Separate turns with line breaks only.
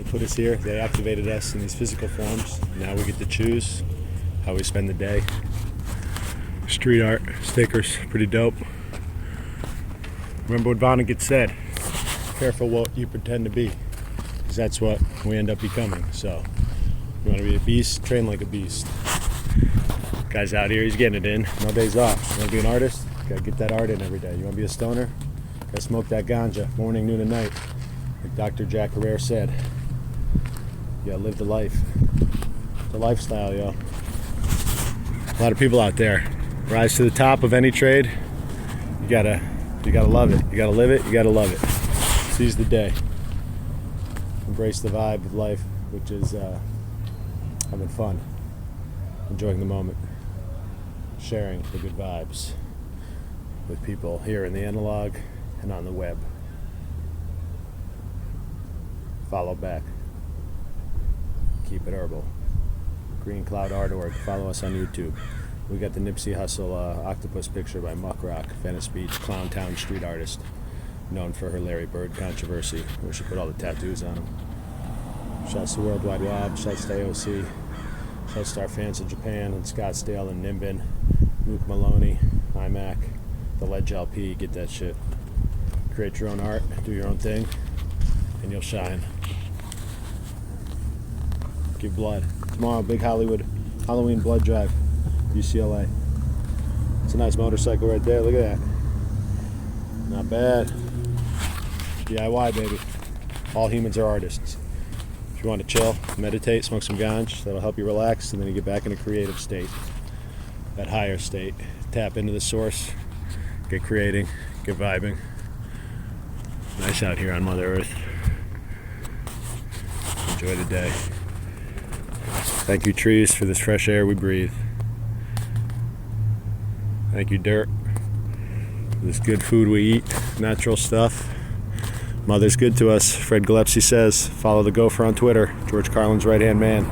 They put us here. They activated us in these physical forms. Now we get to choose how we spend the day. Street art, stickers, pretty dope. Remember what Vonnegut said, careful what you pretend to be, because that's what we end up becoming. So, you want to be a beast, train like a beast. Guy's out here, he's getting it in, no days off. You want to be an artist? Gotta get that art in every day. You want to be a stoner? Gotta smoke that ganja, morning, noon, and night. Like Dr. Jack Herrera said, you gotta live the life. The lifestyle, yo. A lot of people out there. Rise to the top of any trade. You gotta love it. You gotta live it. You gotta love it. Seize the day. Embrace the vibe of life, which is having fun, enjoying the moment, sharing the good vibes with people here in the analog and on the web. Follow back. Keep it herbal. GreenCloudArt.org. Follow us on YouTube. We got the Nipsey Hussle octopus picture by Muck Rock, Venice Beach, Clown Town street artist, known for her Larry Bird controversy, where she put all the tattoos on him. Shouts to World Wide Web, shouts to AOC, shouts to our fans in Japan and Scottsdale and Nimbin, Mook Maloney, iMac, the Ledge LP, get that shit. Create your own art, do your own thing, and you'll shine. Give blood. Tomorrow, big Halloween blood drive, UCLA. It's a nice motorcycle right there. Look at that. Not bad. DIY, baby. All humans are artists. If you want to chill, meditate, smoke some ganj, that'll help you relax, and then you get back in a creative state, that higher state. Tap into the source, get creating, get vibing. Nice out here on Mother Earth. Enjoy the day. Thank you, trees, for this fresh air we breathe. Thank you, dirt, for this good food we eat, natural stuff. Mother's good to us. Fred Gillespie says, follow the gopher on Twitter. George Carlin's right-hand man.